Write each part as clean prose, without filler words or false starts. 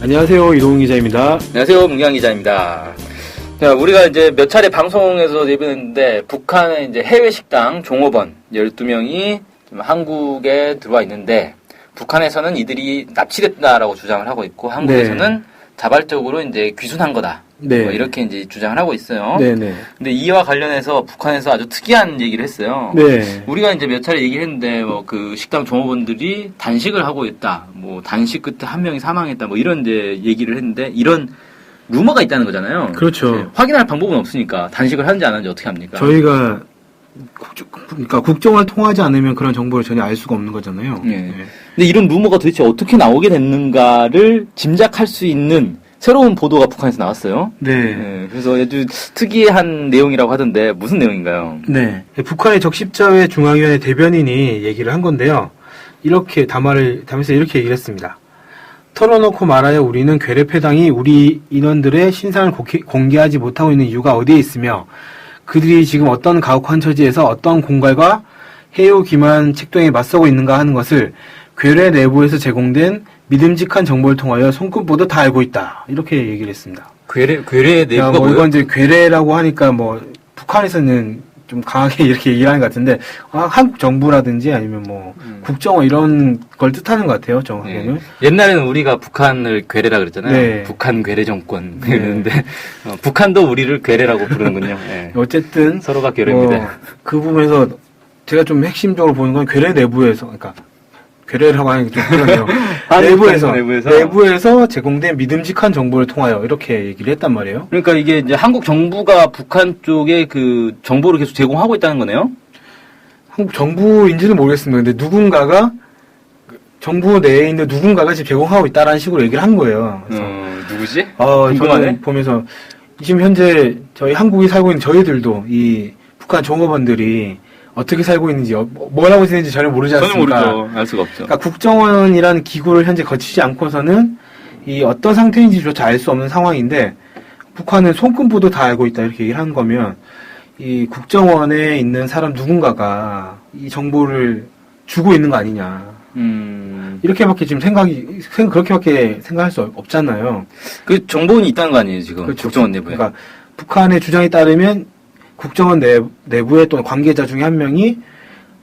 안녕하세요, 이동훈 기자입니다. 안녕하세요, 문경환 기자입니다. 자, 우리가 이제 몇 차례 방송에서 예비했는데 북한의 이제 해외 식당 종업원 12명이 지금 한국에 들어와 있는데 북한에서는 이들이 납치됐다라고 주장을 하고 있고 한국에서는 자발적으로 이제 귀순한 거다. 네. 뭐 이렇게 이제 주장을 하고 있어요. 네네. 근데 이와 관련해서 북한에서 아주 특이한 얘기를 했어요. 네. 우리가 이제 몇 차례 얘기를 했는데 뭐 그 식당 종업원들이 단식을 하고 있다. 뭐 단식 끝에 한 명이 사망했다. 뭐 이런 이제 얘기를 했는데 이런 루머가 있다는 거잖아요. 그렇죠. 확인할 방법은 없으니까 단식을 하는지 안 하는지 어떻게 합니까? 저희가 그러니까 국정을 통하지 않으면 그런 정보를 전혀 알 수가 없는 거잖아요. 네. 네. 근데 이런 루머가 도대체 어떻게 나오게 됐는가를 짐작할 수 있는 새로운 보도가 북한에서 나왔어요. 네. 네, 그래서 아주 특이한 내용이라고 하던데 무슨 내용인가요? 네. 북한의 적십자회 중앙위원회 대변인이 얘기를 한 건데요. 이렇게 담에서 이렇게 얘기를 했습니다. 털어놓고 말하여 우리는 괴뢰패당이 우리 인원들의 신상을 공개하지 못하고 있는 이유가 어디에 있으며 그들이 지금 어떤 가혹한 처지에서 어떤 공갈과 해요 기만 책동에 맞서고 있는가 하는 것을 괴뢰 내부에서 제공된 믿음직한 정보를 통하여 손끝보다 다 알고 있다. 이렇게 얘기를 했습니다. 괴뢰 내부가 뭐 뭐예요? 이건 이제 괴뢰라고 하니까 뭐 북한에서는 좀 강하게 이렇게 얘기를 하는 것 같은데 한국 정부라든지 아니면 뭐 국정원 이런 걸 뜻하는 것 같아요. 정확하게는. 네. 옛날에는 우리가 북한을 괴뢰라 그랬잖아요. 네. 북한 괴뢰 정권 그랬는데 북한도 우리를 괴뢰라고 부르는군요. 네. 어쨌든 서로가 괴뢰입니다. 그 부분에서 제가 좀 핵심적으로 보는 건 괴뢰 내부에서 그러니까 괴뢰라고 하는 게 좀 그러네요. 내부에서 제공된 믿음직한 정보를 통하여 이렇게 얘기를 했단 말이에요. 그러니까 이게 이제 한국 정부가 북한 쪽에 그 정보를 계속 제공하고 있다는 거네요. 한국 정부인지는 모르겠습니다. 근데 누군가가 정부 내에 있는 누군가가 지금 제공하고 있다라는 식으로 얘기를 한 거예요. 그래서 누구지? 궁금하네. 저는 보면서 지금 현재 저희 한국에 살고 있는 저희들도 이 북한 종업원들이 어떻게 살고 있는지 뭐라고 지내는지 전혀 모르지 않습니까? 전혀 모르죠. 알 수가 없죠. 그러니까 국정원이라는 기구를 현재 거치지 않고서는 이 어떤 상태인지조차 알 수 없는 상황인데 북한은 손금보도 다 알고 있다 이렇게 얘기를 한 거면 이 국정원에 있는 사람 누군가가 이 정보를 주고 있는 거 아니냐. 이렇게밖에 지금 그렇게밖에 생각할 수 없잖아요. 그 정보는 있다는 거 아니에요 지금? 그렇죠. 국정원 내부에. 그러니까 북한의 주장에 따르면 국정원 내부의 또는 관계자 중에 한 명이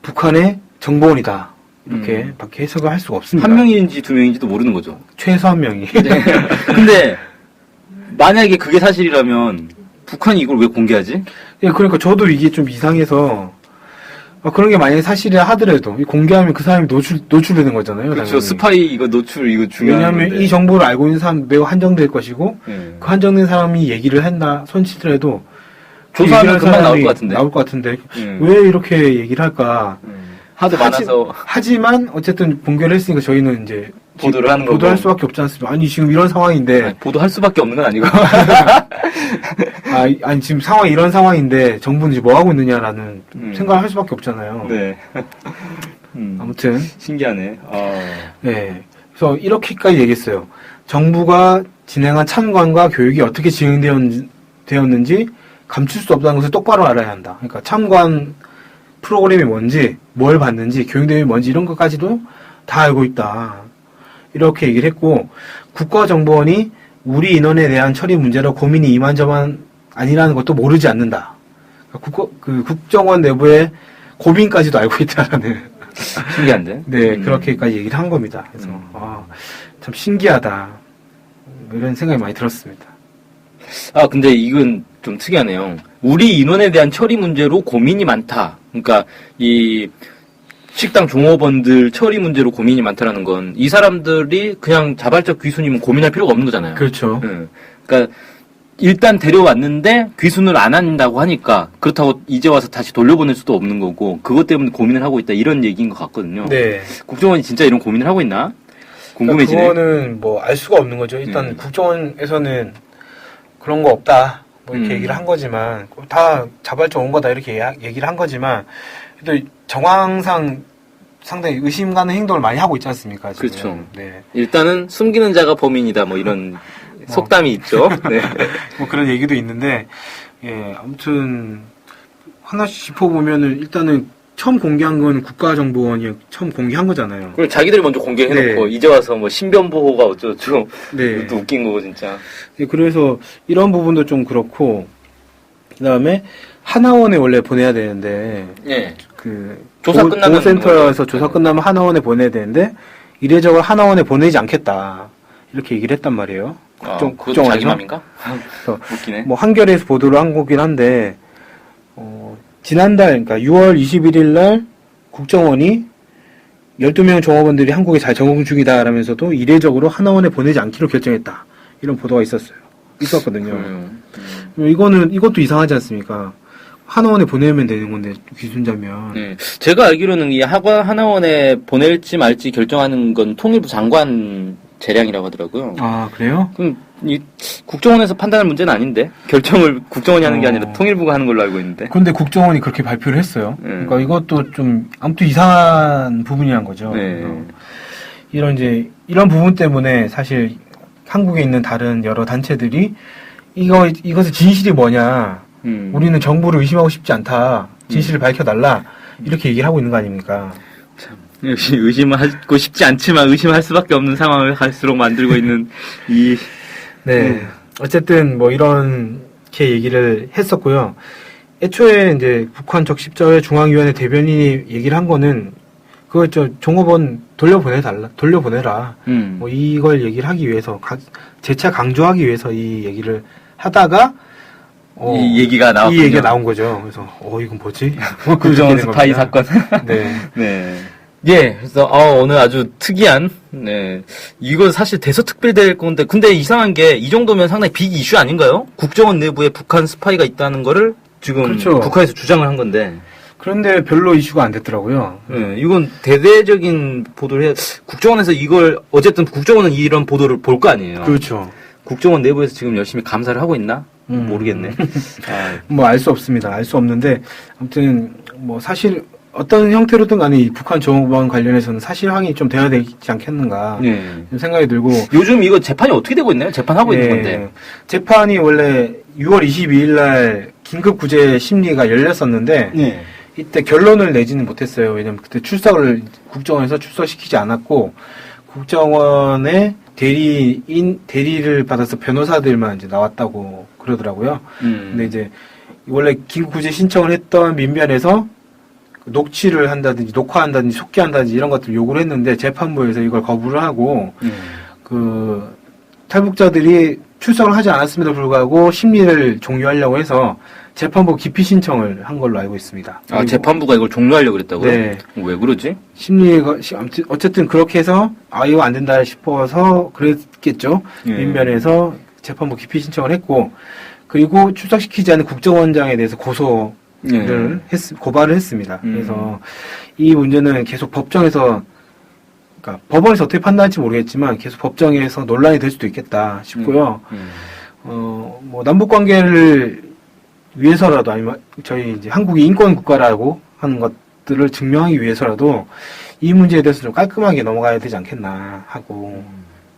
북한의 정보원이다. 이렇게 밖에 해석을 할 수가 없습니다. 한 명인지 두 명인지도 모르는 거죠. 최소 한 명이. 네. 근데 만약에 그게 사실이라면 북한이 이걸 왜 공개하지? 예, 그러니까 저도 이게 좀 이상해서 그런 게 만약에 사실이라 하더라도 공개하면 그 사람이 노출되는 거잖아요. 그렇죠. 당연히. 스파이 이거 노출 이거 중요한 왜냐하면 건데. 이 정보를 알고 있는 사람 매우 한정될 것이고 그 한정된 사람이 얘기를 한다 손치더라도 조사하면 금방 나올 것 같은데. 왜 이렇게 얘기를 할까? 하도 많아서. 하지만 어쨌든 공개를 했으니까 저희는 이제 보도를 하는 거고. 보도할 수밖에 없지 않습니까? 아니 지금 이런 상황인데. 아니, 보도할 수밖에 없는 건 아니고. 아니 지금 이런 상황인데 정부는 이제 뭐 하고 있느냐라는 생각을 할 수밖에 없잖아요. 네. 아무튼 신기하네. 네. 그래서 이렇게까지 얘기했어요. 정부가 진행한 참관과 교육이 어떻게 진행되었는지 감출 수 없다는 것을 똑바로 알아야 한다. 그러니까 참관 프로그램이 뭔지, 뭘 봤는지, 교육 내용이 뭔지 이런 것까지도 다 알고 있다. 이렇게 얘기를 했고 국가정보원이 우리 인원에 대한 처리 문제로 고민이 이만저만 아니라는 것도 모르지 않는다. 국정원 내부의 고민까지도 알고 있다라는. 신기한데? 네, 그렇게까지 얘기를 한 겁니다. 그래서 참 신기하다. 이런 생각이 많이 들었습니다. 근데 이건 좀 특이하네요. 우리 인원에 대한 처리 문제로 고민이 많다. 그러니까 이 식당 종업원들 처리 문제로 고민이 많다라는 건 이 사람들이 그냥 자발적 귀순이면 고민할 필요가 없는 거잖아요. 그렇죠. 그러니까 일단 데려왔는데 귀순을 안 한다고 하니까 그렇다고 이제 와서 다시 돌려보낼 수도 없는 거고 그것 때문에 고민을 하고 있다 이런 얘기인 것 같거든요. 네. 국정원이 진짜 이런 고민을 하고 있나? 궁금해지네. 그거는 뭐 알 수가 없는 거죠. 일단 국정원에서는 그런 거 없다. 뭐 이렇게 얘기를 한 거지만 다 자발적 온 거다 이렇게 얘기를 한 거지만 또 정황상 상당히 의심 가는 행동을 많이 하고 있지 않습니까? 지금. 그렇죠. 네. 일단은 숨기는 자가 범인이다 뭐 이런 속담이 있죠. 네. 뭐 그런 얘기도 있는데 아무튼 하나씩 짚어보면은 일단은 처음 공개한 건 국가정보원이 처음 공개한 거잖아요. 그리고 자기들이 먼저 공개해놓고 네. 이제 와서 뭐 신변 보호가 어쩌고 네. 이것도 웃긴 거고 진짜. 네, 그래서 이런 부분도 좀 그렇고 그다음에 하나원에 원래 보내야 되는데 예. 그 조사 끝나면 보호센터에서 뭐- 조사 끝나면 하나원에 보내야 되는데 이례적으로 하나원에 보내지 않겠다 이렇게 얘기를 했단 말이에요. 그것도 국정원에서. 자기 맘인가? 그래서 웃기네. 뭐 한겨레에서 보도를 한 거긴 한데 지난달 그러니까 6월 21일 날 국정원이 12명 종업원들이 한국에 잘 적응 중이다라면서도 이례적으로 하나원에 보내지 않기로 결정했다. 이런 보도가 있었거든요. 이것도 이상하지 않습니까? 하나원에 보내면 되는 건데 귀순자면. 네. 제가 알기로는 이 하나원에 보낼지 말지 결정하는 건 통일부 장관 재량이라고 하더라고요. 아 그래요? 그럼 이 국정원에서 판단할 문제는 아닌데 결정을 국정원이 하는 게 아니라 통일부가 하는 걸로 알고 있는데. 근데 국정원이 그렇게 발표를 했어요. 그러니까 이것도 좀 아무튼 이상한 부분이란 거죠. 네. 이런 부분 때문에 사실 한국에 있는 다른 여러 단체들이 이것의 진실이 뭐냐. 우리는 정부를 의심하고 싶지 않다. 진실을 밝혀달라. 이렇게 얘기를 하고 있는 거 아닙니까? 참, 역시 의심하고 싶지 않지만 의심할 수밖에 없는 상황을 갈수록 만들고 있는 이. 네. 어쨌든 뭐 이렇게 얘기를 했었고요. 애초에 이제 북한 적십자회 중앙위원회 대변인이 얘기를 한 거는 그거 종업원 돌려보내라. 뭐 이걸 얘기를 하기 위해서 재차 강조하기 위해서 이 얘기를 하다가 이 얘기가 나왔군요. 이 얘기가 나온 거죠. 그래서 이건 뭐지? 국정원 스파이 사건. 네. 네. 예, 그래서 오늘 아주 특이한 이건 사실 대서특필될 건데 근데 이상한 게 이 정도면 상당히 빅 이슈 아닌가요? 국정원 내부에 북한 스파이가 있다는 거를 지금 그렇죠. 북한에서 주장을 한 건데. 그런데 별로 이슈가 안 됐더라고요. 네, 이건 대대적인 보도를 해야 국정원에서 이걸 어쨌든 국정원은 이런 보도를 볼 거 아니에요. 그렇죠. 국정원 내부에서 지금 열심히 감사를 하고 있나? 모르겠네. 뭐 알 수 없습니다. 알 수 없는데 아무튼 뭐 사실 어떤 형태로든 간에 이 북한 정보원 관련해서는 사실 확인이 좀 돼야 되지 않겠는가 좀 생각이 들고 요즘 이거 재판이 어떻게 되고 있나요? 재판하고 있는 건데. 재판이 원래 6월 22일 날 긴급구제 심리가 열렸었는데 이때 결론을 내지는 못했어요. 왜냐면 그때 국정원에서 출석시키지 않았고 국정원의 대리를 받아서 변호사들만 이제 나왔다고 그러더라고요. 근데 이제 원래 긴급구제 신청을 했던 민변에서 녹취를 한다든지 녹화한다든지 속기한다든지 이런 것들 요구를 했는데 재판부에서 이걸 거부를 하고 그 탈북자들이 출석을 하지 않았음에도 불구하고 심리를 종료하려고 해서 재판부 기피 신청을 한 걸로 알고 있습니다. 재판부가 이걸 종료하려고 그랬다고요? 네. 왜 그러지? 심리가 어쨌든 그렇게 해서 이거 안 된다 싶어서 그랬겠죠. 민변에서 재판부 기피 신청을 했고 그리고 출석시키지 않은 국정원장에 대해서 고발을 했습니다. 그래서 이 문제는 계속 법정에서 그러니까 법원에서 어떻게 판단할지 모르겠지만 계속 법정에서 논란이 될 수도 있겠다 싶고요. 뭐 남북 관계를 위해서라도 아니면 저희 이제 한국이 인권 국가라고 하는 것들을 증명하기 위해서라도 이 문제에 대해서 좀 깔끔하게 넘어가야 되지 않겠나 하고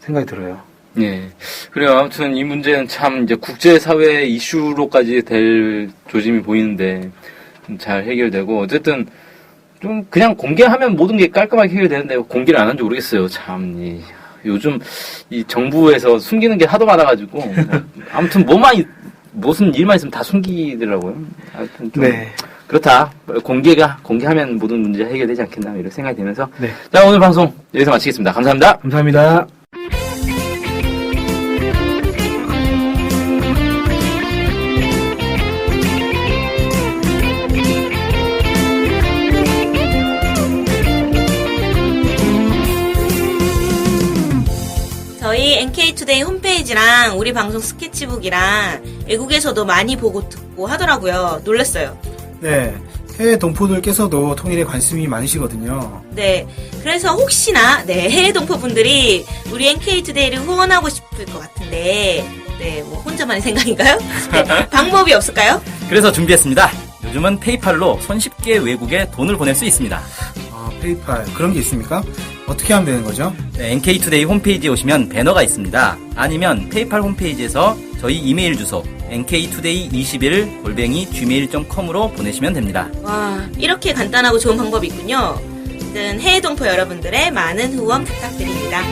생각이 들어요. 네. 그래요. 아무튼 이 문제는 참 이제 국제사회 이슈로까지 될 조짐이 보이는데 잘 해결되고 어쨌든 좀 그냥 공개하면 모든 게 깔끔하게 해결되는데 공개를 안 한지 모르겠어요. 참 요즘 이 정부에서 숨기는 게 하도 많아가지고 아무튼 무슨 일만 있으면 다 숨기더라고요. 하여튼 좀 그렇다. 공개하면 모든 문제 해결되지 않겠나 이런 생각이 들면서 자 오늘 방송 여기서 마치겠습니다. 감사합니다. 감사합니다. 저희 NK투데이 홈페이지랑 우리 방송 스케치북이랑 외국에서도 많이 보고 듣고 하더라고요. 놀랐어요. 네. 해외 동포들께서도 통일에 관심이 많으시거든요. 네. 그래서 혹시나 해외 동포분들이 우리 NK투데이를 후원하고 싶을 것 같은데 뭐 혼자만의 생각인가요? 방법이 없을까요? 그래서 준비했습니다. 요즘은 페이팔로 손쉽게 외국에 돈을 보낼 수 있습니다. 페이팔 그런 게 있습니까? 어떻게 하면 되는 거죠? 네, NK투데이 홈페이지에 오시면 배너가 있습니다. 아니면 페이팔 홈페이지에서 저희 이메일 주소 nktoday21@gmail.com으로 보내시면 됩니다. 와, 이렇게 간단하고 좋은 방법이 있군요. 해외 동포 여러분들의 많은 후원 부탁드립니다.